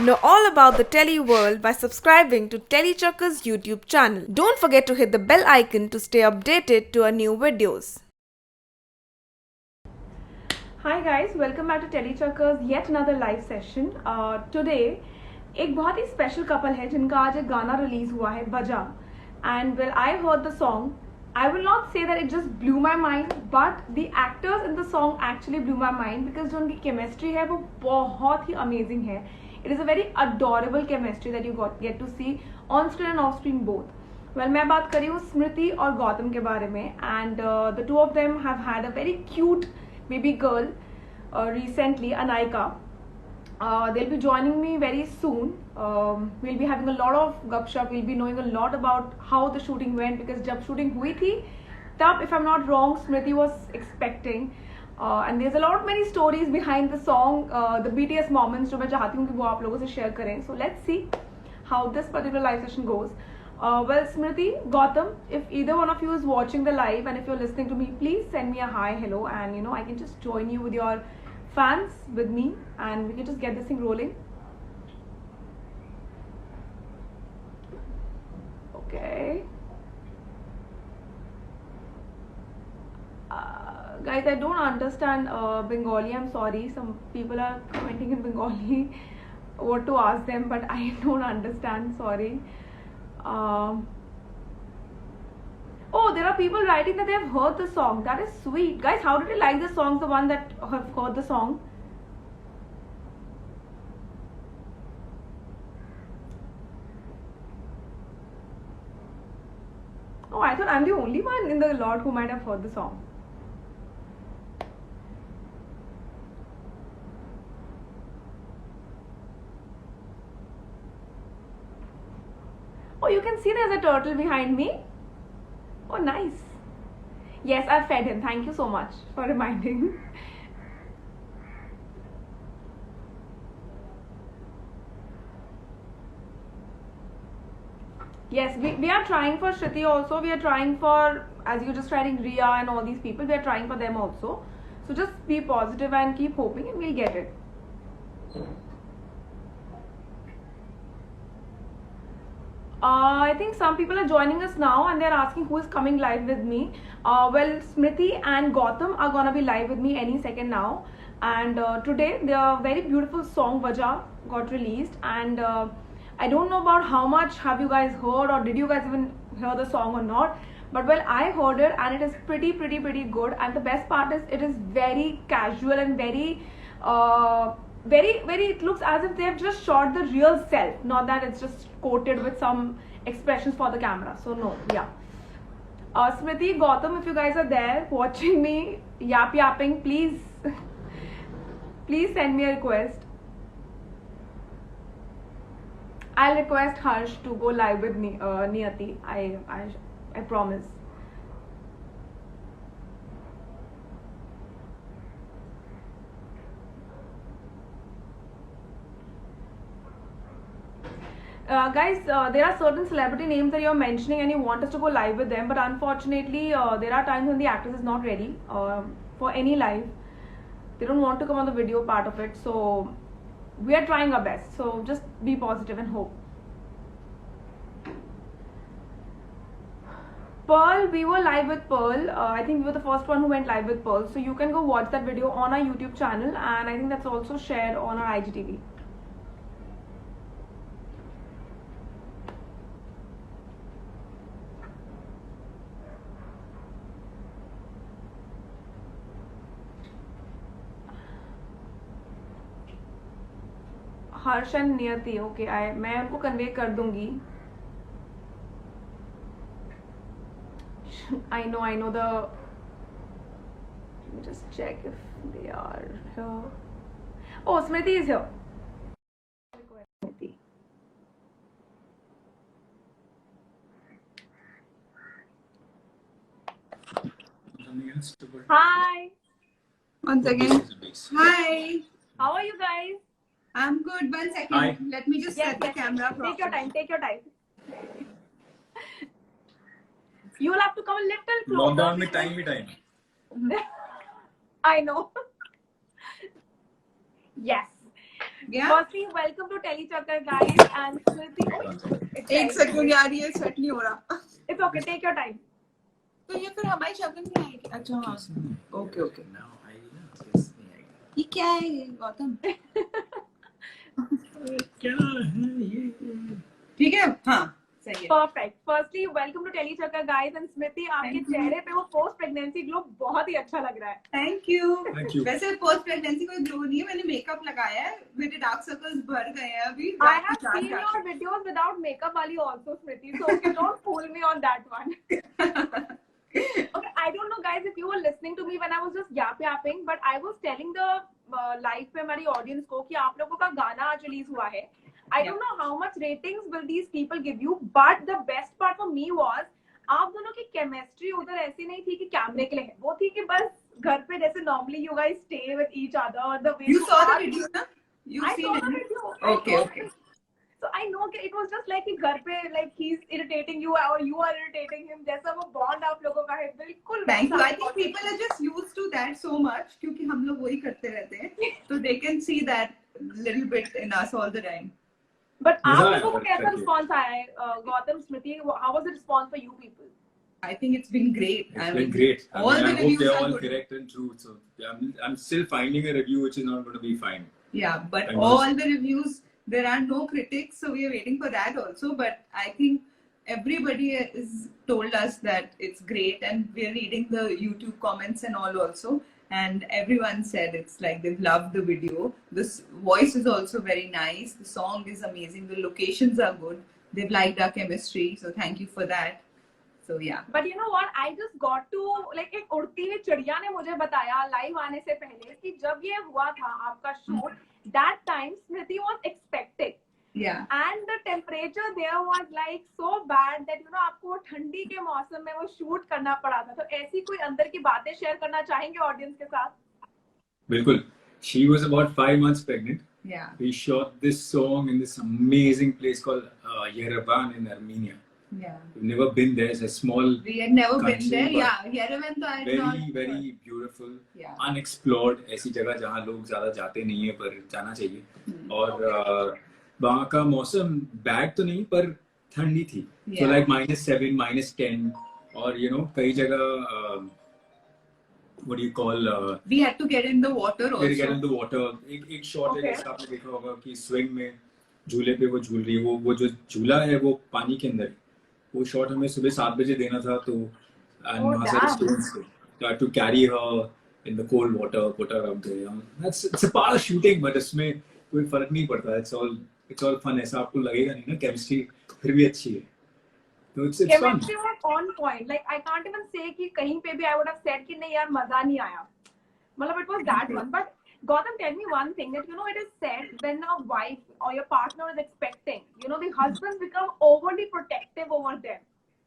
Know all about the Telly world by subscribing to Telechucker's YouTube channel. Don't forget to hit the bell icon to stay updated to our new videos. Hi guys, welcome back to Telechucker's yet another live session. Today एक बहुत ही special couple है जिनका आज एक गाना release हुआ है बजा and well I heard the song I will not say that it just blew my mind, but the actors in the song actually blew my mind because जो उनकी chemistry है वो बहुत ही amazing है. It is a very adorable chemistry that you get to see on screen and off screen both. Well, मैं बात कर रही हूँ स्मृति और गौतम के बारे में and the two of them have had a very cute baby girl recently, Anaika. They'll be joining me very soon. We'll be having a lot of gupshup. We'll be knowing a lot about how the shooting went because जब shooting हुई थी तब if I'm not wrong Smriti was expecting and there's a lot of many stories behind the song, the BTS moments जो मैं चाहती हूँ कि वो आप लोगों से share करें. So let's see how this particular live session goes. Well, Smriti, Gautam, if either one of you is watching the live and if you're listening to me, please send me a hi, hello, and I can just join you with your fans with me and we can just get this thing rolling. Okay. Guys, I don't understand Bengali. I'm sorry. Some people are commenting in Bengali what to ask them, but I don't understand. Sorry. Oh, there are people writing that they have heard the song. That is sweet. Guys, how did you like the song, the one that have heard the song? Oh, I thought I'm the only one in the lot who might have heard the song. Oh, you can see there's a turtle behind me. Oh, nice. Yes, I've fed him. Thank you so much for reminding. Yes, we are trying for Shruti also. We are trying for, as you're just writing, Riya and all these people. We are trying for them also. So just be positive and keep hoping and we'll get it. I think some people are joining us now and they're asking who is coming live with me. Well, Smriti and Gautam are gonna be live with me any second now. And today their very beautiful song Vaja got released. And I don't know about how much have you guys heard or did you guys even hear the song or not. But well, I heard it and it is pretty good. And the best part is it is very casual and very it looks as if they have just shot the real self, not that it's just coated with some expressions for the camera. So no, yeah. Smriti, Gautam, if you guys are there watching me yapping, please please send me a request. I'll request Harsh to go live with me, Niyati. I promise. Guys, there are certain celebrity names that you're mentioning and you want us to go live with them, but unfortunately there are times when the actress is not ready for any live. They don't want to come on the video part of it, so we are trying our best. So just be positive and hope. Pearl, we were live with Pearl. I think we were the first one who went live with Pearl, so you can go watch that video on our YouTube channel, and I think that's also shared on our IGTV. Harsh and नियति okay मैं उनको convey कर दूंगी. I know the let me just check if they are here. Oh, Smriti is here. Smriti. Hi. Once again. Hi. How are you guys? I'm good. 1 second. Hi. Let me just set the camera properly. Take your time. You will have to come a little closer. Lockdown में time I know. Yes. Yeah. Firstly, welcome to Telechakkar, guys, and Smriti. एक second यार ये set नहीं हो रहा. It's okay, take your time. तो ये फिर हमारी शक्ल नहीं आएगी. अच्छा हाँ. Okay okay. ये क्या है ये गौतम? क्या है ये? ठीक है हाँ सही है. Perfect. Firstly, welcome to Telechakkar, guys, and Smriti. आपके चेहरे पे वो पोस्ट प्रेगनेंसी ग्लो बहुत ही अच्छा लग रहा है. Thank you. Thank you. वैसे पोस्ट प्रेगनेंसी कोई ग्लो नहीं है. मैंने मेकअप लगाया है. मेरे डार्क सर्कल्स भर गए हैं अभी. I have seen your videos without makeup wali also, Smriti. So okay, don't fool me on that one. Okay, I don't know, guys, if you were listening to me when I was just yapping, but I was telling the live पे हमारी audience को कि आप लोगों का गाना आज release हुआ है. I don't know how much ratings will these people give you, but the best part for me was आप दोनों की chemistry उधर ऐसी नहीं थी कि कैमरे के लिए है. वो थी कि बस घर पे जैसे normally you guys stay with each other. The way You saw the video ना? You I seen saw it? the video. Okay okay. So I know कि it was just like कि घर पे like he's irritating you or you are irritating him. जैसा वो bond आप लोगों का है बिल्कुल. Thank you. I think people are just used to that so much क्योंकि हम लोग वही करते रहते हैं. So they can see that little bit in us all the time. But आप मजा लोगों को आया, कैसा thank you. response आया है? गौतम, स्मृति, how was the response for you people? I think it's been great. It's been great. all the I hope reviews they're are all good. correct and true. So I'm still finding a review which is not going to be fine. Yeah, but And all the reviews, there are no critics, so we are waiting for that also. But I think everybody has told us that it's great, and we are reading the YouTube comments and all also. And everyone said it's like they've loved the video. This voice is also very nice. The song is amazing. The locations are good. They've liked our chemistry, so thank you for that. So yeah. But you know what? I just got to like एक उड़ती हुई चिड़िया ने मुझे बताया live आने से पहले कि जब ये हुआ था आपका shoot, that time Smriti was expecting. Yeah. And the temperature there was like so bad that you know आपको ठंडी के मौसम में वो शूट करना पड़ा था. तो ऐसी कोई अंदर की बातें शेयर करना चाहेंगे ऑडियंस के साथ? बिल्कुल. She was about 5 months pregnant. Yeah. We shot this song in this amazing place called Yerevan in Armenia. Yeah. We've never been there. It's a small, We had never been country, there. but Yeah. Yerevan तो I had not. very beautiful, Yeah. unexplored. ऐसी जगह जहाँ लोग ज़्यादा जाते नहीं है पर जाना चाहिए. और वहाँ का मौसम बैड तो नहीं पर ठंडी थी. So Yeah. like -7, -10 और you know कई जगह what do you call We had to get in the water also. get in the water. एक शॉट है Okay. जैसा आपने देखा होगा कि स्विंग में झूले पे वो झूल रही है. वो जो झूला है वो पानी के अंदर है. वो शॉट हमें सुबह 7 बजे देना था तो and वहाँ से damn. students so I had to carry her in the cold water, put her up there. It's a part of shooting, but इसमें कोई फर्क नहीं पड़ता. It's all fun. ऐसा आपको लगेगा नहीं ना केमिस्ट्री फिर भी अच्छी है. तो it's fun. Chemistry was on point. Like I can't even say कि कहीं पे भी I would have said कि नहीं यार मजा नहीं आया. मतलब it was that one. But Gautam, tell me one thing that you know it is said when a wife or your partner is expecting, you know the husbands become overly protective over them.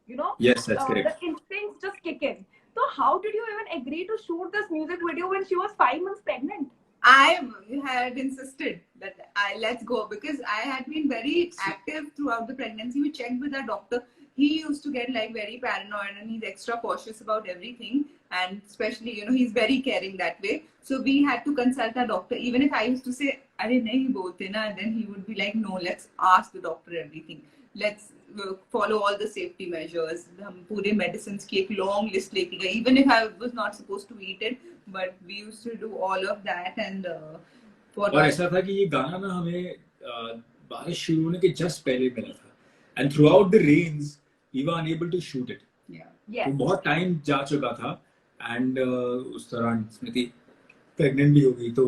You know. Yes, that's correct. The instincts just kick in. So how did you even agree to shoot this music video when she was 5 months pregnant? I had insisted that let's go because I had been very active throughout the pregnancy. We checked with our doctor. He used to get like very paranoid and he's extra cautious about everything. And especially, you know, he's very caring that way. So we had to consult our doctor. Even if I used to say, "Arey nahi bolte na," then he would be like, "No, let's ask the doctor everything. Let's follow all the safety measures." हम पूरे medicines की एक long list लेके गए. Even if I was not supposed to eat it, but we used to do all of that and. और ऐसा था कि ये गाना ना हमें बारिश शुरू होने के जस्ट पहले मिला था. And throughout the rains, we were unable to shoot it. Yeah. Yes. तो बहुत टाइम जा चुका था एंड उस दौरान स्मृति प्रेग्नेंट भी हो गई तो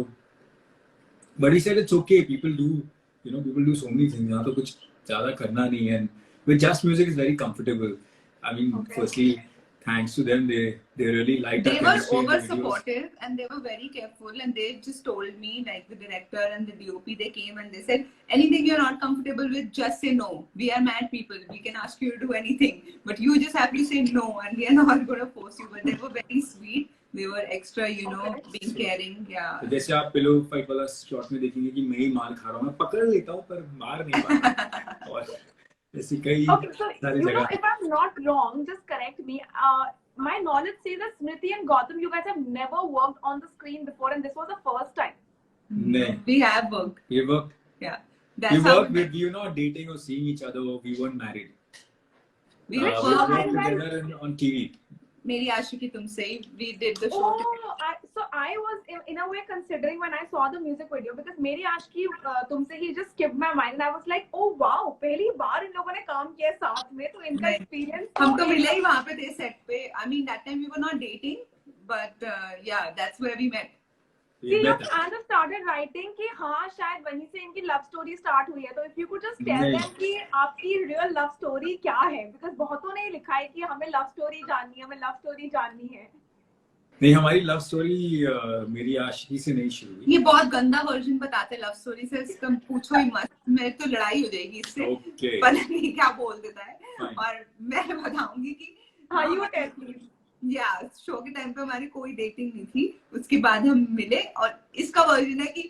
but he said it's okay people do so many things. यहाँ तो कुछ ज्यादा करना नहीं है. With just music is very comfortable. I mean firstly thanks to them they really liked they our were chemistry in the over videos. supportive and they were very careful and they just told me like the director and the DOP they came and they said anything you're not comfortable with just say no. We are mad people, we can ask you to do anything but you just have to say no and we are not going to force you. But they were very sweet. They were extra, you know, being caring. Yeah. तो जैसे आप pillow fight वाला shot में देखेंगे कि मैं ही मार खा रहा हूँ. मैं पकड़ लेता हूँ पर मार नहीं पाता. और ऐसी कई Okay, so सारी you know, जगह. if I'm not wrong, just correct me. My knowledge says that Smriti and Gautam, you guys have never worked on the screen before, and this was the first time. नहीं. We have worked. We worked. Yeah. We That's how worked with, we were not dating or seeing each other. We weren't married. we We worked worked together on TV. मेरी आशिकी तुमसे ही we did the show together. So I was in a way considering when I saw the music video because मेरी आशिकी तुमसे ही just skipped my mind and I was like, oh wow, पहली बार इन लोगों ने काम किया साथ में तो इनका experience. हम तो मिले ही वहाँ पे थे set पे. I mean that time we were not dating, but yeah, that's where we met. See, your fans have started writing कि हाँ शायद वहीं से इनकी love story start हुई है तो if you could just tell them कि आपकी real love story क्या है because बहुतों ने लिखा है कि हमें love story जाननी है हमें love story जाननी है. नहीं हमारी लव स्टोरी मेरी आशिकी से नहीं शुरू हुई. ये बहुत गंदा वर्जन बताते लव स्टोरी से तुम पूछो ही मत. मेरे तो लड़ाई हो जाएगी इससे. Okay. पता नहीं क्या बोल देता है. Fine. और मैं बताऊंगी कि हाँ you tell please. या शो के टाइम पे हमारी कोई डेटिंग नहीं थी. उसके बाद हम मिले और इसका वर्जन है कि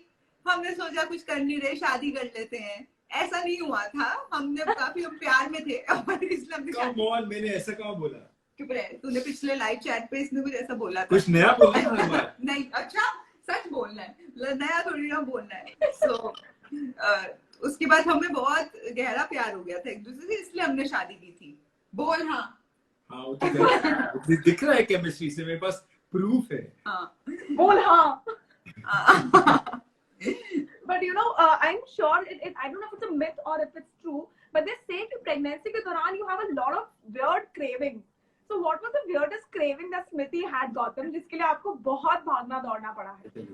हमने सोचा कुछ कर नहीं रहे शादी कर लेते हैं. ऐसा नहीं हुआ था. हमने काफी हम प्यार में थे और इसलिए हमने Come on, मैंने ऐसा कहाँ बोला? चुप रहे. तूने पिछले लाइव चैट पे इसने कुछ ऐसा बोला था. कुछ नया बोला था हर बार. नहीं अच्छा सच बोलना है नया थोड़ी ना बोलना है. So उसके बाद हमें बहुत गहरा प्यार हो गया था एक दूसरे से इसलिए हमने शादी की थी. बोल हाँ. हाँ वो तो दिख रहा है केमिस्ट्री से. मेरे पास प्रूफ है. हाँ. बोल हाँ. But you know, I'm sure I don't know if it's a myth or if it's true, but they say कि pregnancy के दौरान you have a lot of weird cravings. So what was the weirdest craving that Smriti had, Gautam, जिसके लिए आपको बहुत भागना दौड़ना पड़ा है?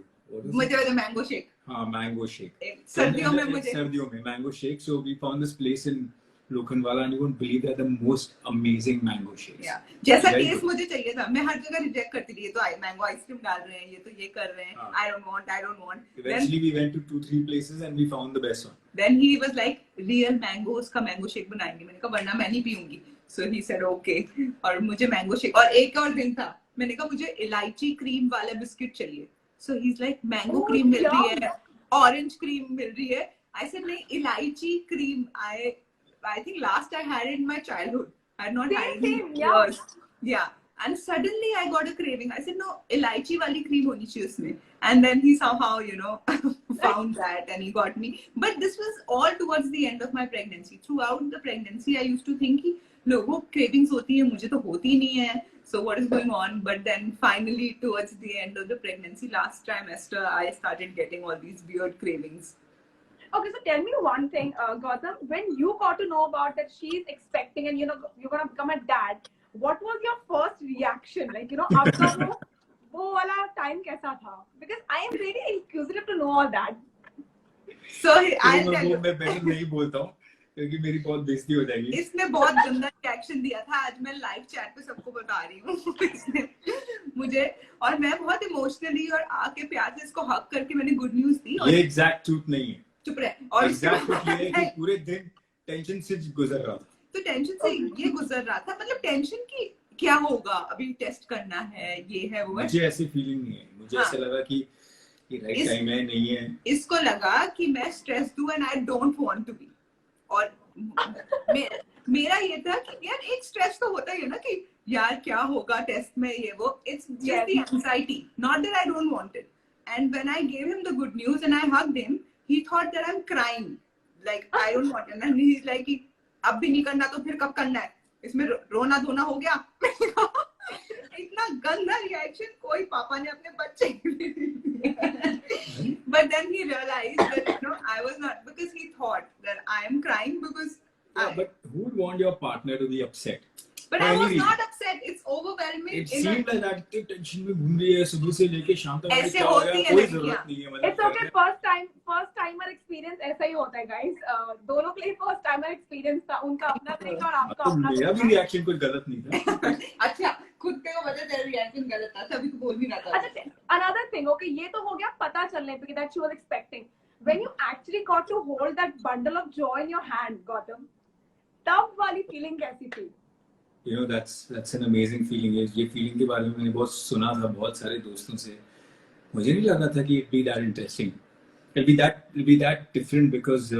मुझे मैंगो शेक. हाँ मैंगो शेक. सर्दियों में मुझे सर्दियों में mango shake. So we found this place in Lokhandwala and you won't believe that the most amazing mango shakes. Yeah. जैसा टेस्ट मुझे चाहिए था. मैं हर जगह रिजेक्ट करती थी. ये तो मैंगो आइसक्रीम डाल रहे हैं. ये तो ये कर रहे हैं. I don't want. Eventually we went to 2-3 places and we found the best one. Then he was like real mangoes का मैंगो शेक बनाएंगे. मैंने कहा वरना मैं नहीं पीऊंगी. So he said okay. और मुझे मैंगो शेक और एक और दिन था. मैंने कहा मुझे इलायची क्रीम वाला बिस्किट चाहिए. So he's like mango cream मिल रही है. ऑरेंज क्रीम मिल रही है. I said नहीं इलायची cream. I think last I had it in my childhood. I had not had it in years. Yeah. And suddenly I got a craving. I said, no, elaichi wali cream honi chahiye usme. And then he somehow, you know, found that and he got me. But this was all towards the end of my pregnancy. Throughout the pregnancy, I used to think कि लोगों cravings होती है, मुझे तो होती नहीं है. So what is going on? But then finally, towards the end of the pregnancy, last trimester, I started getting all these weird cravings. Okay, so tell me one thing, Gautam. When you got to know about that she's expecting and you know you're gonna become a dad, what was your first reaction? Like you know, आपका वो वाला time कैसा था? Because I am really inquisitive to know all that. So I'll tell you. मैं better नहीं बोलता हूँ क्योंकि मेरी बहुत बेइज्जती हो जाएगी. इसने बहुत गंदा रिएक्शन दिया था. आज मैं लाइव चैट पे सबको बता रही हूँ. इसने मुझे और मैं बहुत इमोशनली और आके प्यार से इसको हक करके मैंने गुड न्यूज दी. ये एग्जैक्ट ट्रूथ नहीं है. चुप रहे. और एग्जैक्ट ट्रूथ ये है कि पूरे दिन टेंशन से गुजर रहा था. तो टेंशन से ये गुजर रहा था. मतलब टेंशन की क्या होगा अभी टेस्ट करना है ये है वो है. मुझे ऐसी फीलिंग नहीं है. मुझे ऐसा लगा कि ये राइट टाइम है नहीं है. इसको लगा कि मैं स्ट्रेस्ड हूं and I don't want to be. और मेरा ये था कि यार एक स्ट्रेस तो होता ही है ना कि यार क्या होगा टेस्ट में ये वो. It's just the anxiety not that I don't want it. And when I gave him the good news and I hugged him he thought that I'm crying like I don't want it. And he's like अब भी नहीं करना तो फिर कब करना है. इसमें रोना धोना हो गया. इतना गंदा रिएक्शन कोई पापा ने अपने बच्चे के लिए. But then he realized that you know I was not, because he thought that I am crying because but who would want your partner to be upset? But I was not upset. It's overwhelming. It seemed like that इतनी tension में घूम रही है सुबह से लेके शाम तक. ऐसे होती है कोई जरूरत नहीं है. मतलब It's okay. First timer experience ऐसा ही होता है guys. दोनों के लिए first timer experience था. उनका अपना तरीका और आपका अपना. मेरा भी रिएक्शन कोई गलत नहीं था. अच्छा खुद पे को पता तेरा रिएक्शन गलत था. तभी तो बोल भी ना था. अच्छा another thing. Okay, ये तो हो गया पता चलने पे that she was expecting. When you actually got to hold that bundle of joy in your hand, Gautam, तब वाली feeling कैसी थी? You know that's an amazing feeling. ये feeling के बारे में मैंने बहुत सुना था बहुत सारे दोस्तों से. मुझे नहीं लगा था कि it be that interesting. It'll be that different because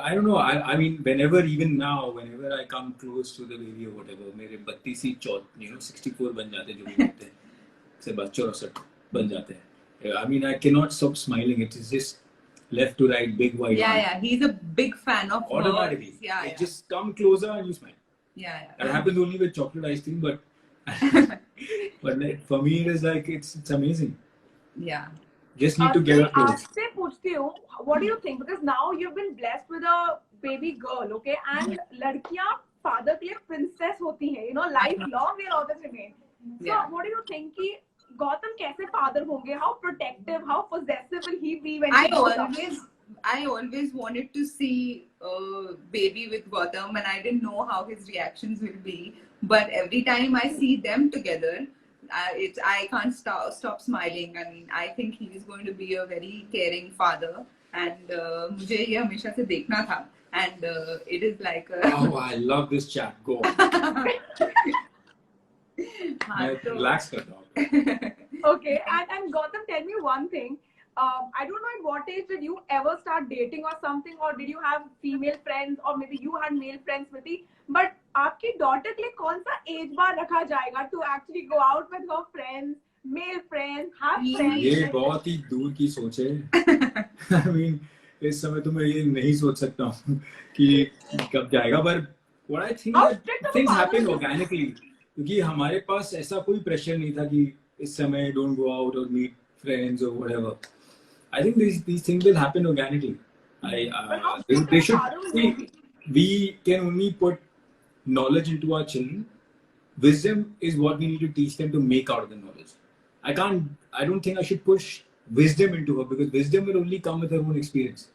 I don't know. I mean whenever even now whenever I come close to the baby or whatever मेरे 32 64 बन जाते जो भी होते हैं. से 64 बन जाते हैं. I mean, I cannot stop smiling. It is just left to right, big white. Yeah, one. yeah. He's a big fan of Automatically. hers. Yeah, It yeah. just come closer and you smile. Yeah, That yeah. happens only with chocolate ice cream, but for me it is like it's amazing. Yeah. Just need to get up close. आपसे पूछती हूँ, what do you think? Because now you've been blessed with a baby girl, okay? And लड़कियाँ father के लिए princess होती हैं, you know, lifelong they'll always remain. So Yeah. what do you think कि गौतम कैसे father होंगे? How protective, how possessive will he be when I he grows up? always wanted to see baby with Gautam, and I didn't know how his reactions will be. But every time I see them together, I can't stop smiling, and I think he is going to be a very caring father. And मुझे ये हमेशा से देखना था, and it is like Oh, I love this chat. Go on. हाँ, तो- Relax कर दो. Okay, and Gautam, tell me one thing. I don't know at what age did you ever start dating or something, or did you have female friends, or maybe you had male friends with it. But आपकी daughter के लिए कौन सा age bar रखा जाएगा to actually go out with her friends, male friends, have friends? ये like बहुत ही दूर की सोच है. I mean, इस समय तो मैं ये नहीं सोच सकता हूँ कि कब जाएगा. पर what I think How that strict of a things father happen is he? organically. क्योंकि हमारे पास ऐसा कोई pressure नहीं था कि इस समय don't go out or meet friends or whatever. I think these things will happen organically. But how strict They of a should father will see. he be? We can only put knowledge into our children. Wisdom is what we need to teach them to make out of the knowledge. I don't think I should push wisdom into her, because wisdom will only come with her own experience.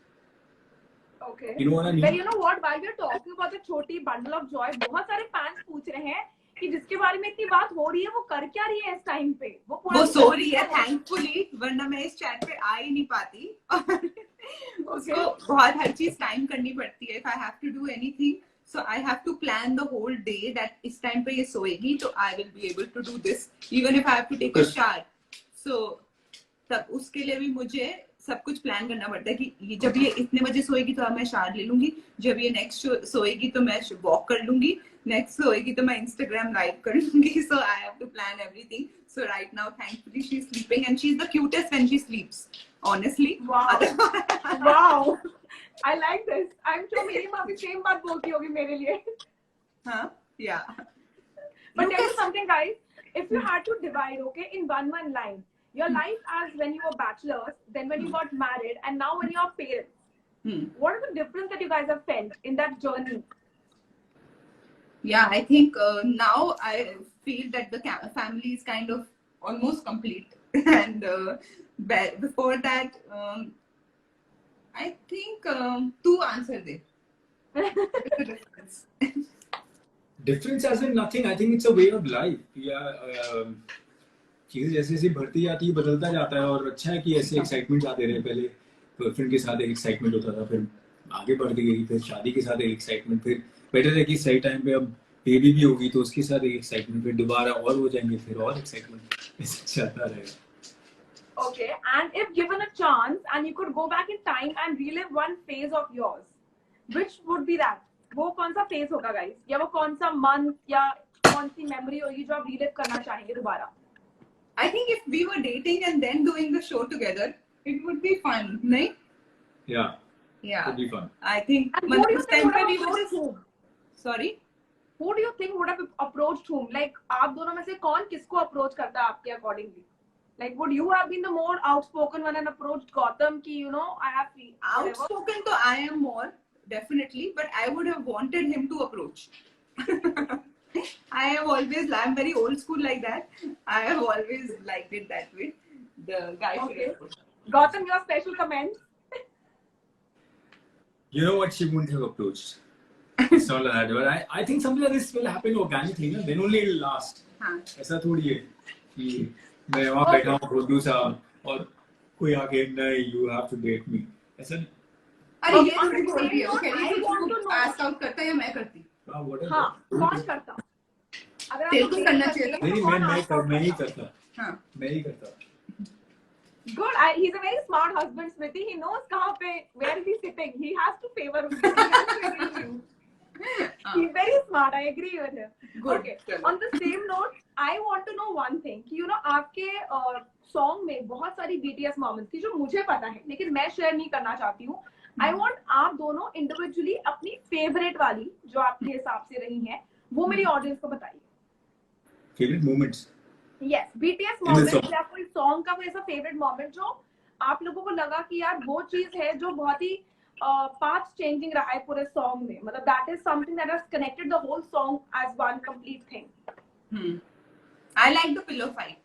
Okay. You know what I mean? Well, you know what? While we're talking about the छोटी bundle of joy, बहुत सारे fans पूछ रहे हैं कि जिसके बारे में इतनी बात हो रही है, वो कर क्या रही है इस टाइम पे? वो सो रही है थैंकफुली, वरना मैं इस चैट पे आ ही नहीं पाती. उसको बहुत हर चीज टाइम करनी पड़ती है. If I have to do anything, so I have to plan the whole day that इस टाइम पे ये सोएगी, तो I will be able to do this, even if I have to take a shower. So तब उसके लिए भी मुझे सब कुछ प्लान करना पड़ता है कि जब ये इतने बजे सोएगी तो मैं शावर ले लूंगी, जब ये नेक्स्ट सोएगी तो मैं वॉक कर लूंगी, नेक्स्ट सोएगी तो मैं इंस्टाग्राम लाइव कर लूंगी. So I have to plan everything. So right now thankfully she is sleeping, and she is the cutest when she sleeps, honestly. Wow. I like this. I'm sure मेरी माँ भी same बात बोलती होगी मेरे लिए. हाँ, yeah. But tell me something, guys. If you had to divide, okay, in one line, your life as when you were bachelors, then when you got married, and now when you are parents, what is the difference that you guys have felt in that journey? Yeah, I think now I feel that the family is kind of almost complete. And before that, I think two answer there. What's the difference? Difference as in nothing. I think it's a way of life. Yeah, चीजें जैसे जैसे बढ़ती जाती है, बदलता जाता है. और अच्छा है कि ऐसे एक्साइटमेंट आते रहे. पहले गर्लफ्रेंड के साथ एक एक्साइटमेंट होता था, फिर आगे बढ़ती गई, फिर शादी के साथ एक एक्साइटमेंट, फिर बेटर है कि सही टाइम पे अब बेबी भी होगी तो उसके साथ एक एक्साइटमेंट, फिर दोबारा और हो जाएंगे, फिर और एक्साइटमेंट, ऐसे चलता रहेगा. Okay, and if given a chance and you could go back in time and relive one phase of yours, which would be that? वो कौन सा phase होगा, guys? या वो कौन सा month या कौन सी memory होगी जो आप relive करना चाहेंगे दोबारा? I think if we were dating and then doing the show together, it would be fun, right? Yeah, Yeah. it'd be fun. I think. And who do you this think time would have we were approached just. whom? Sorry. Who do you think would have approached whom? Like आप दोनों में से कौन किसको approach करता है आपके accordingly? Like would you have been the more outspoken one and approached Gautam ki, you know, I have whatever? Outspoken, so I am more, definitely, but I would have wanted him to approach. I'm very old school like that. I have always liked it that way. The guy should Okay. approach. Gautam, your special comments? You know what, she wouldn't have approached. It's not like that. But I think something like this will happen organically, no? Then only it will last. हाँ. ऐसा थोड़ी है कि मैं वहाँ बैठा हूँ producer और कोई आके नहीं, you have to date me. ऐसा नहीं. अरे ये On थोड़ी the बोल same रही है. note, Okay, I want to know. ask out करता है या मैं करती? Whatever. हाँ, कौन करता? अगर तेरे आपको को date करना करनी चाहिए है, था. नहीं, तो कौन मैं ask out ही करता? करता. हाँ. मैं ही करता. Good. He's a very smart husband, Smriti. He knows कहाँ पे, where he's sitting. He has to favor you. He has to agree with you. He's very smart. I agree with him. Good. Okay. चलो. On the same note, I want to know one thing. कि आपके song में बहुत सारी BTS moments थी जो मुझे पता है, लेकिन मैं share नहीं करना चाहती हूँ. I want आप दोनों individually अपनी favorite वाली जो आपके हिसाब से रही हैं, वो मेरी audience को बताइए. Favorite moments? Yes, BTS In the moment song. या कोई song का कोई ऐसा favorite moment जो आप लोगों को लगा कि यार वो चीज है जो बहुत ही path changing रहा है पूरे song में. मतलब that is something that has connected the whole song as one complete thing. I like the pillow fight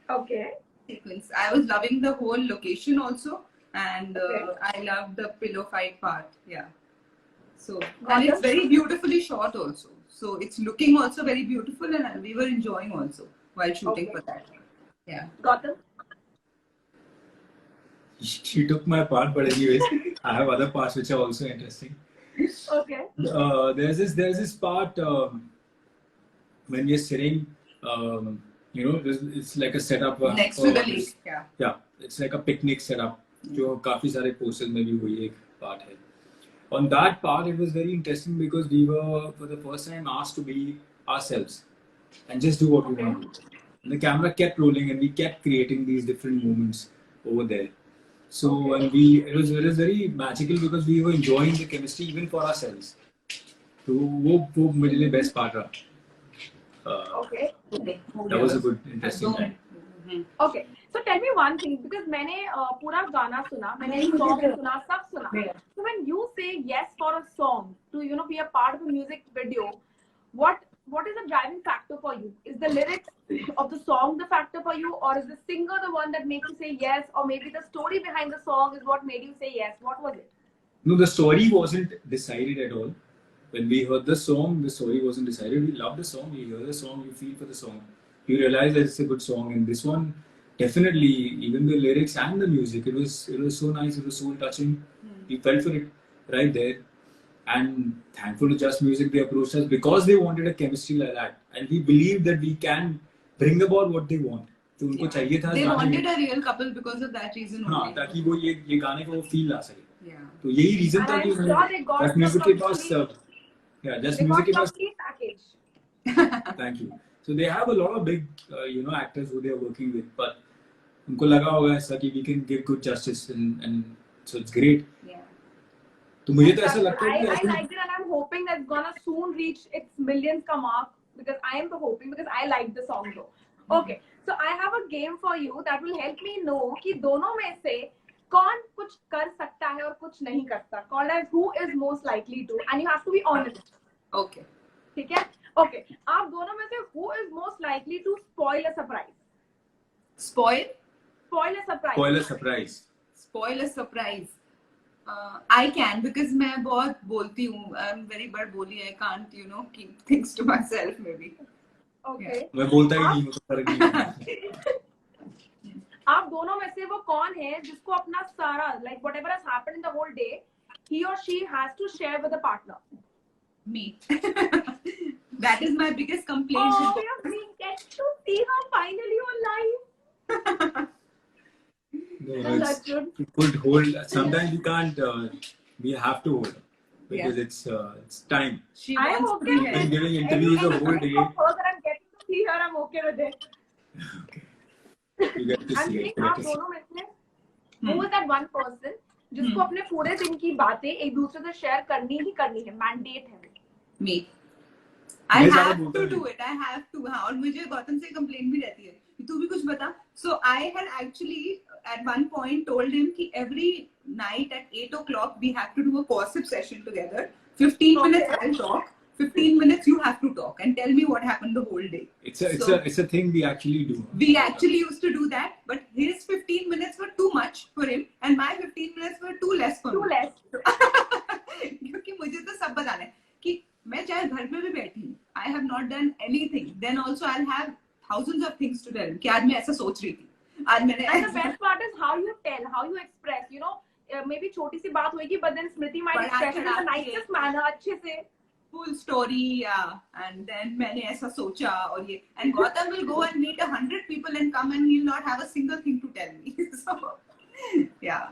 Okay. sequence. I was loving the whole location also, and Okay. I loved the pillow fight part. Yeah. So Got and it's it. very beautifully shot also. So it's looking also very beautiful, and we were enjoying also while shooting Okay. for that. Yeah. Gotham. She took my part, but anyways, I have other parts which are also interesting. Okay. There's this part when we're sitting, it's like a setup Next for to the this- lake. Yeah. Yeah, it's like a picnic setup. जो काफी सारे posters में भी वही एक part है. On that part, it was very interesting because we were for the first time asked to be ourselves and just do what we Okay. want. And the camera kept rolling, and we kept creating these different moments over there. So Okay. and it was very magical because we were enjoying the chemistry even for ourselves. So वो मेरे लिए best part रहा. Okay. That was a good, interesting time. Okay. So tell me one thing because मैंने पूरा गाना सुना, मैंने song सुना, सब सुना. So when you say yes for a song to be a part of a music video, what is the driving factor for you? Is the lyrics of the song the factor for you, or is the singer the one that makes you say yes, or maybe the story behind the song is what made you say yes? What was it? No, the story wasn't decided at all. When we heard the song, the story wasn't decided. We loved the song. You hear the song, you feel for the song. You realize that it's a good song. And this one, definitely, even the lyrics and the music, it was so nice. It was so touching. We felt for it right there. And thankful to Just Music, they approached us because they wanted a chemistry like that. And we believed that we can bring about what they want. तो उनको चाहिए था They गाने wanted में- a real couple because of that reason हाँ, only. ताकि वो ये गाने को फील ला सके. Yeah. तो यही रीजन And था कि I'm sure they got Just the Music के पास complete- Just They Music got के पास complete package. thank you. So they have a lot of big actors who they are working with, but उनको लगा होगा ऐसा कि we can give good justice and so it's great. Yeah. तो मुझे तो ऐसा लगता है I कि liked it and I'm hoping that's gonna soon reach its millions ka mark because I am hoping because I like the song though. Okay, so I have a game for you that will help me know कि दोनों में से कौन कुछ कर सकता है और कुछ नहीं करता. Called as who is most likely to, and you have to be honest. Okay. ठीक है? Okay, आप दोनों में से who is most likely to spoil a surprise? Spoil? Spoil a surprise. spoiler surprise. Spoil a surprise. I can because मैं बहुत बोलती हूँ. I'm very bad बोली. I can't keep things to myself maybe. Okay. मैं बोलता ही नहीं हूँ तो फर्क नहीं पड़ता. आप दोनों में से वो कौन है जिसको अपना सारा like whatever has happened in the whole day he or she has to share with a partner? Me. That is my biggest complaint. Oh, we get to see her finally on live. No, That's it's, good. you could hold. Sometimes you can't. We have to hold because it's time. She I am wants to okay be with Been it. giving interviews the whole day. Of her that I'm getting to see her, I'm okay with it. You get to I'm see saying it. You आप get to see. दोनों में से who is that one person जिसको अपने पूरे दिन की बातें एक दूसरे से शेयर करनी ही करनी है, मैंडेट है. Me. I मैं ज़्यादा have बोलता to नहीं. do it. I have to. हाँ और मुझे गौतम से कंप्लेंट भी रहती है कि तू भी कुछ बता. So I had actually at one point told him कि every night at 8 o'clock we have to do a gossip session together. 15 minutes I'll talk. 15 minutes you have to talk and tell me what happened the whole day. It's a thing we actually do. We actually used to do that, but his 15 minutes were too much for him and my 15 minutes were too less for Too me. less. क्योंकि मुझे तो सब बताना है कि मैं चाहे घर पे भी बैठी हूँ, I have not done anything. Then also I'll have thousands of things to tell. कि आज मैं ऐसा सोच रही थी, आज मैंने And the best part is how you tell, how you express. Maybe छोटी सी बात होगी, but then Smriti might express it in the nicest manner, अच्छे से. full story, and then मैंने ऐसा सोचा और ये, and Gautam will go and meet 100 people and come and he'll not have a single thing to tell me. So, yeah.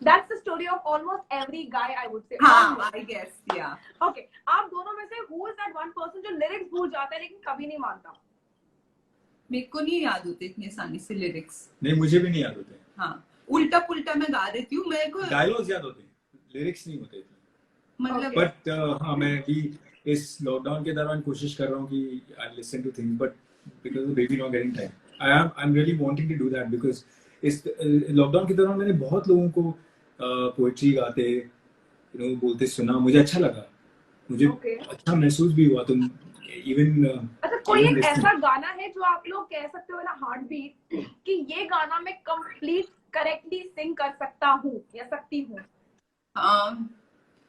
That's the story of almost every guy, I would say. हाँ, I guess, yeah. Okay, आप दोनों में से who is that one person जो lyrics भूल जाता है लेकिन कभी नहीं मानता? मेरे को नहीं याद होते इतनी आसानी से लिरिक्स. नहीं, मुझे भी नहीं याद होते. हाँ, उल्टा पुल्टा मैं गा देती हूँ. मेरे को डायलॉग्स याद होते हैं, लिरिक्स नहीं होते. मतलब बट हाँ, मैं भी इस लॉकडाउन के दौरान कोशिश कर रहा हूँ कि I listen to things, but because of baby not getting time, I am really wanting to do that. Because इस लॉकडाउन के दौरान मैंने बहुत लोगों को पोएट्री गाते, बोलते सुना, मुझे अच्छा लगा, मुझे अच्छा महसूस भी हुआ. तुम इवन अच्छा, कोई एक ऐसा गाना है जो आप लोग कह सकते हो ना हार्ट बीट कि ये गाना मैं कंप्लीट करेक्टली सिंग कर सकता हूँ या सकती हूँ?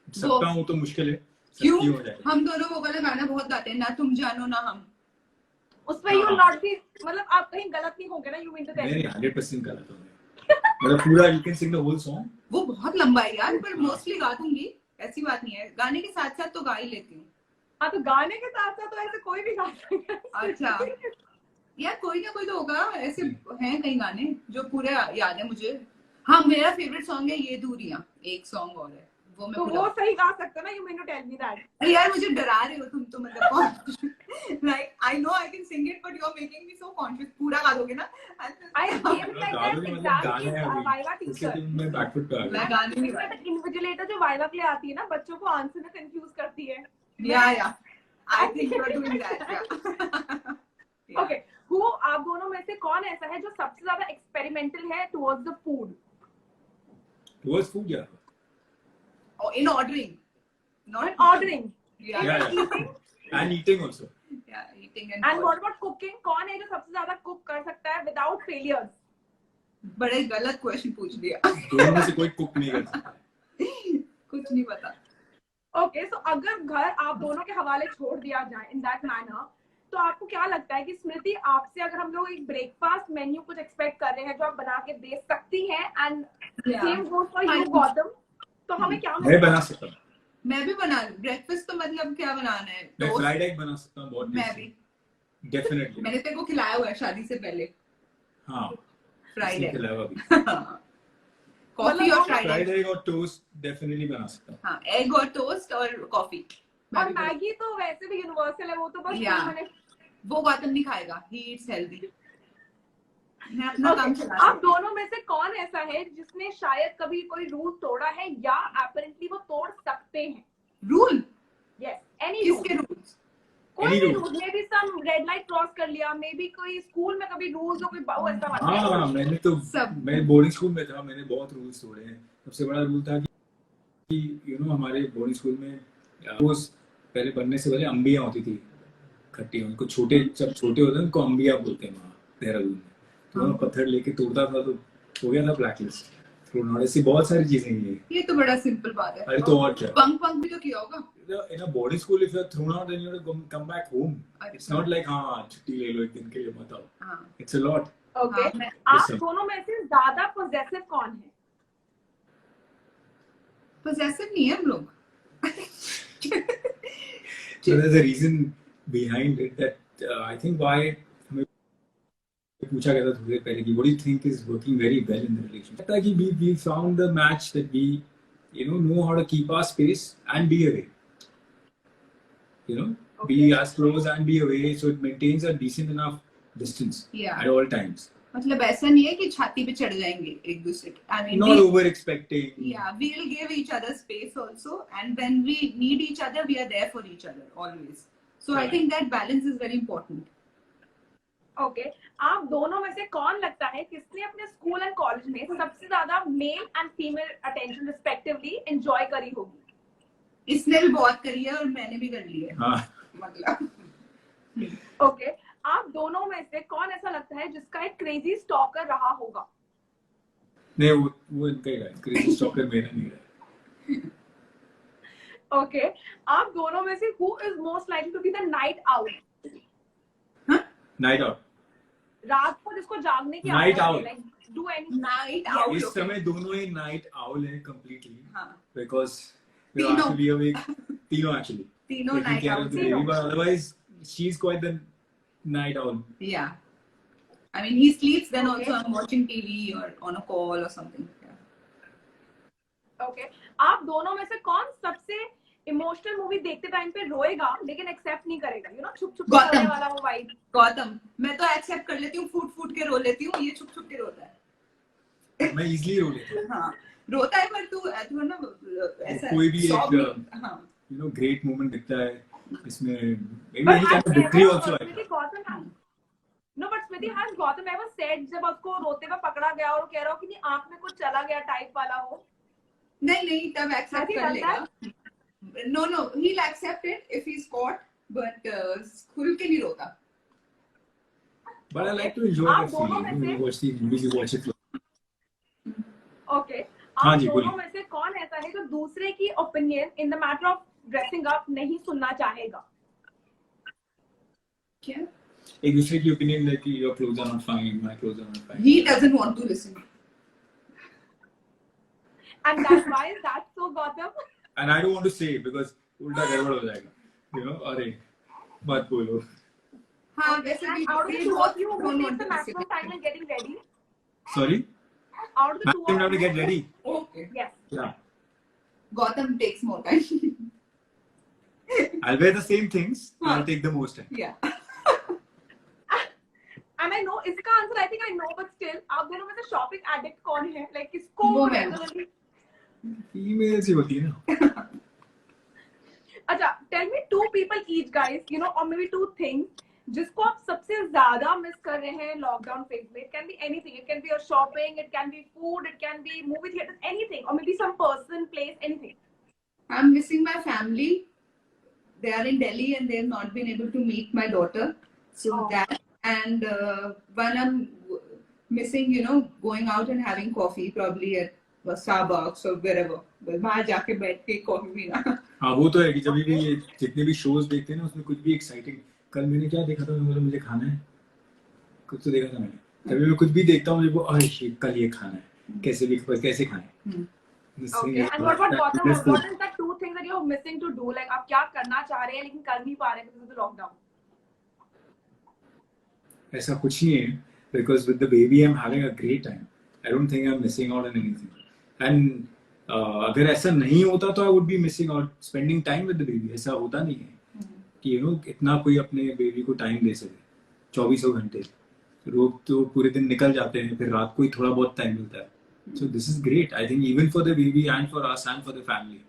सकता हूँ तो मुश्किल है. क्यों? हम दोनों वो वाला गाना बहुत गाते हैं, ना तुम जानो ना हम. उसमें यू नॉट बी, मतलब आप कहीं गलत नहीं होंगे ना? You mean to tell? नहीं, 100% गलत हो गया. मतलब पूरा you can sing the whole song. वो बहुत लंबा है यार, पर मोस्टली गा दूंगी, ऐसी बात नहीं है. गाने के साथ साथ तो गा ही लेती हूँ. हाँ, तो गाने के साथ साथ तो ऐसे कोई भी गा सकता है. अच्छा यार, कोई ना कोई तो होगा. ऐसे हैं कई गाने जो पूरे याद है मुझे. हाँ, मेरा फेवरेट सॉन्ग है ये दूरियां. एक सॉन्ग और है वो मैं तो वो सही गा सकते हो ना? You mean to tell me that? अरे यार, मुझे डरा रहे हो तुम तो. मतलब like I know I can sing it, but you are making me so conscious. पूरा गा दोगे ना? I game like that exam की वाइवा टीचर. मैं बैकफुट पे आ मैं गया. गाने नहीं गाती. इन्विजिलेटर जो वाइवा के लिए आती है ना, बच्चों को आंसर में कंफ्यूज करती है. या I think you are doing that. Okay, who आप दोनों में से कौन ऐसा है जो सबसे ज्यादा एक्सपेरिमेंटल है towards the food? Towards food, या in ordering, not ordering. Yeah. And eating also. Yeah, eating and what about cooking? कौन है जो सबसे ज्यादा कुक कर सकता है without failures? बड़ा ही गलत क्वेश्चन पूछ दिया. दोनों में से कोई कुक नहीं कर सकता. कुछ नहीं पता. ओके, सो अगर घर आप दोनों के हवाले छोड़ दिया जाए इन दैट मैनर, तो आपको क्या लगता है कि स्मृति, आपसे अगर हम लोग एक ब्रेकफास्ट मेन्यू कुछ एक्सपेक्ट कर रहे हैं जो आप बना के दे सकती हैं, and same goes for you Gautam, तो हमें क्या मैं बना सकता हूँ. मैं भी बना लूं. ब्रेकफास्ट तो मतलब क्या बनाना है? मैं फ्राइड एग बना सकता हूँ बहुत. मैं भी डेफिनेटली. मैंने तेरे को खिलाया हुआ है शादी से पहले. हाँ, फ्राइड एग, कॉफी और फ्राइड एग और टोस्ट डेफिनेटली बना सकता हूँ. हाँ, एग और टोस्ट और कॉफी. और मैगी तो वैसे भी यूनिवर्सल है, वो तो बस मैंने वो गौतम नहीं खाएगा. He eats healthy. मैं अपना काम चला. आप दोनों में से कौन ऐसा है जिसने शायद कभी कोई रूल तोड़ा है या अपैरेंटली वो तोड़ सकते हैं? रूल? यस, एनी किसके रूल्स? कोई भी rule. Maybe some red light cross कर लिया, मे बी कोई स्कूल में कभी रूल्स, कोई ऐसा. हाँ, मैंने तो मैं बोर्डिंग स्कूल में था, मैंने बहुत रूल्स तोड़े हैं. सबसे बड़ा रूल था कि हमारे बोर्डिंग स्कूल में रोज पहले बनने से पहले अंबियां होती थी खट्टी. उनको जब छोटे होते हैं उनको अंबिया बोलते हैं वहाँ देहरादून में. तो मैं पत्थर लेके तोड़ता था तो हो गया था ब्लैकलिस्ट. तो ऐसी बहुत सारी चीजें हैं. ये तो बड़ा सिंपल बात है. अरे तो और क्या. पंक भी तो किया होगा. In a boarding school, if you are thrown out, then you have to come back home. It's not like हाँ छुट्टी ले लो एक दिन के लिए, मत आओ. It's a lot. Okay. आप दोनों में से ज्यादा possessive कौन है? Possessive नहीं है हम लोग. So there's a reason behind it that I think why पूछा गया था थोड़ी देर पहले कि what do you think is working very well in the relationship. लगता है कि we found the match that we know how to keep our space and be away. Be as close and be away, so it maintains a decent enough distance at all times. मतलब ऐसा नहीं है कि छाती पे चढ़ जाएंगे एक दूसरे के. I mean, not over expecting. Yeah, we will give each other space also, and when we need each other, we are there for each other always. So I think that balance is very important. Okay, आप दोनों में से कौन लगता है किसने अपने school and college में सबसे ज्यादा male and female attention respectively enjoy करी होगी? इसने भी बहुत करी है और मैंने भी कर ली है. हाँ. मतलब ओके, आप दोनों में से कौन ऐसा लगता है जिसका एक क्रेजी स्टॉकर रहा होगा? नहीं, वो इनका ही है. क्रेजी स्टॉकर मेरा नहीं है. ओके, आप दोनों में से who is most likely to be the night owl? Night out. रात को जिसको जागने की night owl. do any night owl. इस समय दोनों ही नाइट आउल हैं completely. हाँ. Because we have to be awake. तीनों actually. तीनों night owl. But otherwise, she's quite the night owl. Yeah. I mean, he sleeps then also I'm watching TV or on a call or something. Yeah. Okay, आप दोनों में से कौन सबसे emotional movie देखते time पे रोएगा लेकिन एक्सेप्ट नहीं करेगा, यू नो, छुप छुप के गौतम। रोने वाला वो वाइब? गौतम, मैं तो एक्सेप्ट कर लेती हूँ, फूट फूट के रो लेती हूँ, ये छुप छुप के रोता है। मैं इजीली रो लेता हूँ। हाँ, रोता है, पर तू ना ऐसा कोई भी सॉब एक नहीं, हाँ, यू नो ग्रेट मोमेंट दिखता है इसमें, maybe But any kind of has victory ever, also Smriti, Gautam has, no, but Smriti, has Gautam ever said जब उसको रोते हुए पकड़ा गया और वो कह रहा हो कि नहीं आंख में कुछ चला गया टाइप वाला हो? नहीं, तब Has एक्सेप्ट he कर done लेगा. No, he'll accept it if he's caught, but खुल के नहीं रोता. but I like to enjoy आप that दोनों feeling में when से, you watch the movies, you watch it. Okay, हाँ आप जी, दोनों बोलिए। में से कौन ऐसा है जो दूसरे की opinion in the matter of dressing up नहीं सुनना चाहेगा? क्या? एक दूसरे की opinion like your clothes are not fine, my clothes are not fine. He doesn't want to listen. And that's why that's so Gautam. And I don't want to say it because उल्टा गड़बड़ हो जाएगा, you know, अरे मत बोलो. हाँ, वैसे भी And out of the they two both of you, who don't takes want the to maximum listen. time in getting ready? Sorry, Out of the two maximum of time to you, get ready. Okay. yes. Yeah, Gautam takes more time. I'll wear the same things. And I'll take the most time. Yeah. And I know इसका answer I think I know, but still आप दोनों में से shopping addict कौन है? Like किसको वो मैं। regularly? Females ही होती है ना. अच्छा, tell me two people each guys, you know, or maybe two things जिसको आप सबसे ज्यादा मिस कर रहे हैं लॉकडाउन फेज में. It can be anything. It can be your shopping, it can be food, it can be movie theaters, anything, or maybe some person, place, anything. I'm missing my family. They are in Delhi and they have not been able to meet my daughter. So Oh. that, and when I'm missing, you know, going out and having coffee, probably at Starbucks or wherever. वहाँ जाके बैठ के coffee पीना. हाँ वो तो है कि जब भी ये जितने भी शोज देखते हैं ना उसमें कुछ भी एक्साइटिंग. कल मैंने क्या देखा था, मुझे खाना है, कुछ तो देखा था मैंने. तभी मैं कुछ भी देखता हूँ मुझे वो अरे कल ये खाना है, कैसे खाएं. Okay. And what about Gautam? What is the two things that you're missing to do? Like आप क्या करना चाह रहे हैं लेकिन कर नहीं पा रहे because of the lockdown? ऐसा कुछ नहीं है, because with the baby I'm having a great time. I don't think I'm missing out on anything. And अगर ऐसा नहीं होता तो I would be missing out spending time with the baby. ऐसा होता नहीं है कि you know इतना कोई अपने बेबी को टाइम दे सके. 24 घंटे रोज तो पूरे दिन निकल जाते हैं, फिर रात को ही थोड़ा बहुत टाइम मिलता है. So this is great. I think even for the baby and for us and for the family.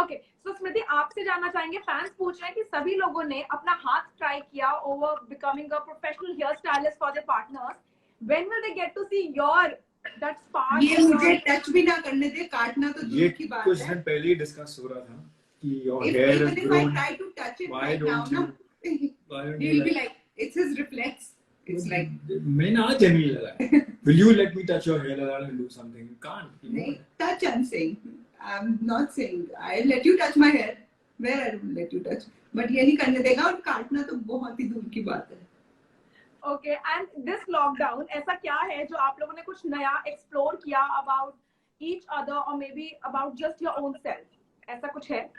Okay. So स्मृति आपसे जानना चाहेंगे, फैंस पूछ रहे हैं कि सभी लोगों ने अपना हाथ ट्राई किया over becoming a professional hair stylist for their partners. When will they get to see your that spark? ये मुझे टच भी ना करने दे, काटना तो दूर की बात कुछ है. दिन पहले ही डिस्कस हो रहा था कि your If hair even is if I grown. try to touch it Why right now, don't you? no, Why don't he'll you be like, it's his reflex. It's like, मैंने आज जनरली लगा. Will you let me touch your hair and do something? You can't. You नहीं, won't. touch I'm saying. I'm not saying I'll let you touch my hair. Where I will let you touch. But ये नहीं करने देगा, और काटना तो बहुत ही दूर की बात है. Okay. And this lockdown ऐसा क्या है जो आप लोगों ने कुछ नया explore किया about each other or maybe about just your own self? ऐसा कुछ है?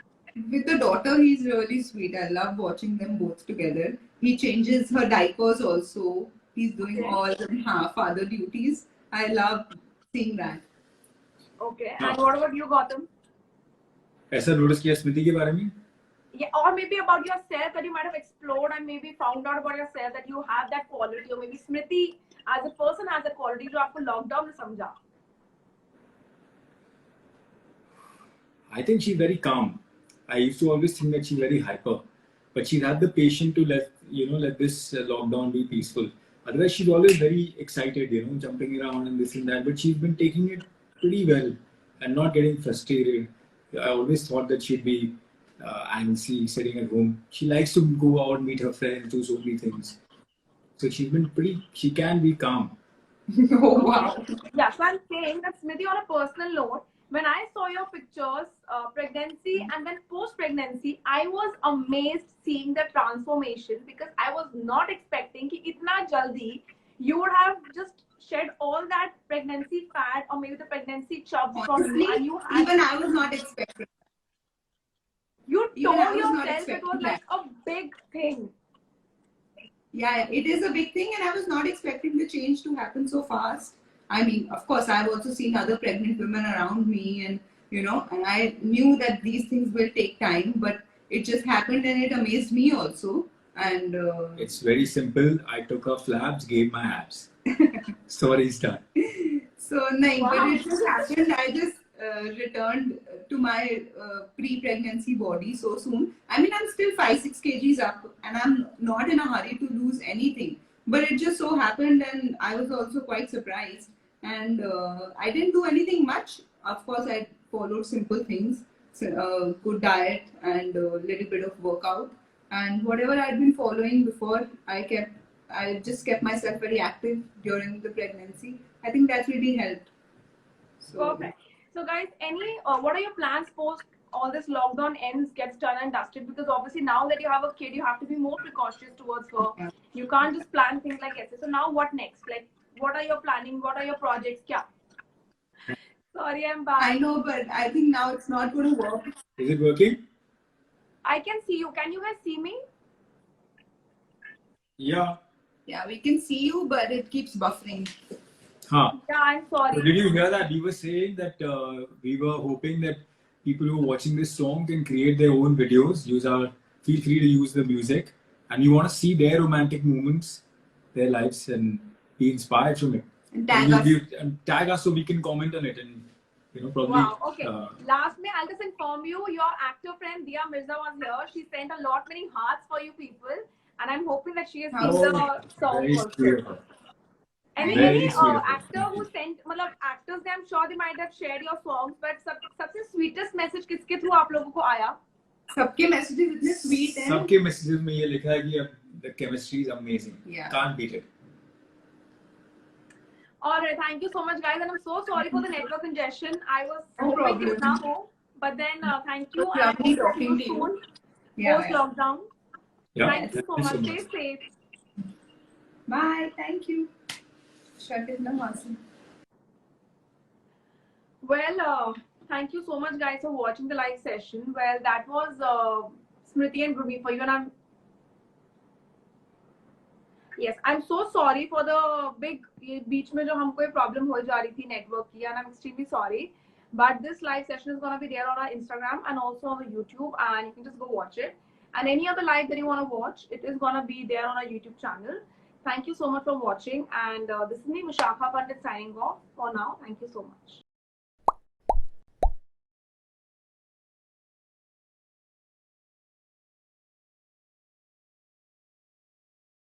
With the daughter, he's really sweet. I love watching them both together. He changes her diapers also. He's doing Okay. all the father duties. I love seeing that. Okay. And what about you, Gautam? ऐसा notice किया स्मृति के बारे में? Yeah, or maybe about yourself that you might have explored and maybe found out about yourself that you have that quality, or maybe Smriti as a person has that quality जो आपको lockdown में समझा. I think she's very calm. I used to always think that she's very hyper, but she's had the patience to let this lockdown be peaceful. Otherwise, she's always very excited, jumping around and this and that. But she's been taking it pretty well and not getting frustrated. I always thought that she'd be antsy sitting at home. She likes to go out, meet her friends, do so many things. So she can be calm. Oh wow. Yeah, so I'm saying that Smriti, on a personal note, when I saw your pictures, pregnancy and then post-pregnancy, I was amazed seeing the transformation because I was not expecting कि इतना जल्दी you would have just shed all that pregnancy fat or maybe the pregnancy chubs from Honestly, you, and you had, even I was not expecting. you even I told was not yourself it expecting was like a big thing. Yeah, it is a big thing, and I was not expecting the change to happen so fast. I mean, of course, I've also seen other pregnant women around me, and and I knew that these things will take time, but it just happened, and it amazed me also. And It's very simple. I took off labs, gave my abs. Story's done. so, no, Wow. but it just happened. I just returned to my pre-pregnancy body so soon. I mean, I'm still 5-6 kgs up, and I'm not in a hurry to lose anything. But it just so happened, and I was also quite surprised. And I didn't do anything much. Of course, I followed simple things, so, good diet, and a little bit of workout. And whatever I'd been following before, I just kept myself very active during the pregnancy. I think that really helped. So, Perfect. So guys, what are your plans post all this lockdown ends, gets done and dusted? Because obviously now that you have a kid, you have to be more precautious towards her. Yeah. You can't just plan things like this. So now what next? Like, what are your planning? What are your projects? Kya? Sorry, I'm back. I know, but I think now it's not going to work. Is it working? I can see you. Can you guys see me? Yeah. Yeah, we can see you, but it keeps buffering. Huh. Yeah, I'm sorry. So did you hear that? We were saying that we were hoping that people who are watching this song can create their own videos. Feel free to use the music, and you want to see their romantic moments, their lives, and be inspired from it. And tag us. And tag us so we can comment on it, and probably. Wow. Okay. Last me, I'll just inform you. Your actor friend Dia Mirza was here. She sent a lot many hearts for you people, and I'm hoping that she has seen the song very also. sweet of her. Any Very sweet of her. actor who sent, मतलब actors ने, I'm sure they might have shared your songs, but सबसे sweetest message किसके through आप लोगों को आया? सबके messages इतने sweet हैं. सबके messages में ये लिखा है कि the chemistry is amazing. Yeah. Can't beat it. Alright, thank you so much, guys, and I'm so sorry for the network congestion. I was No hoping it's problem. now, but then thank you. It's lovely talking to you. Soon, Yeah, post lockdown. Yeah. Thank you so much. Stay safe. Bye. Thank you. Shut it now, awesome. Well, thank you so much, guys, for watching the live session. Well, that was Smriti and Gurmeet for you, and I'm so sorry for the big बीच में जो हमको ये problem हो जा रही थी network की, and I'm extremely sorry. But this live session is gonna be there on our Instagram and also on the YouTube, and you can just go watch it. And any other live that you wanna watch, it is gonna be there on our YouTube channel. Thank you so much for watching, and this is me, Vishakha Pandit, signing off for now. Thank you so much.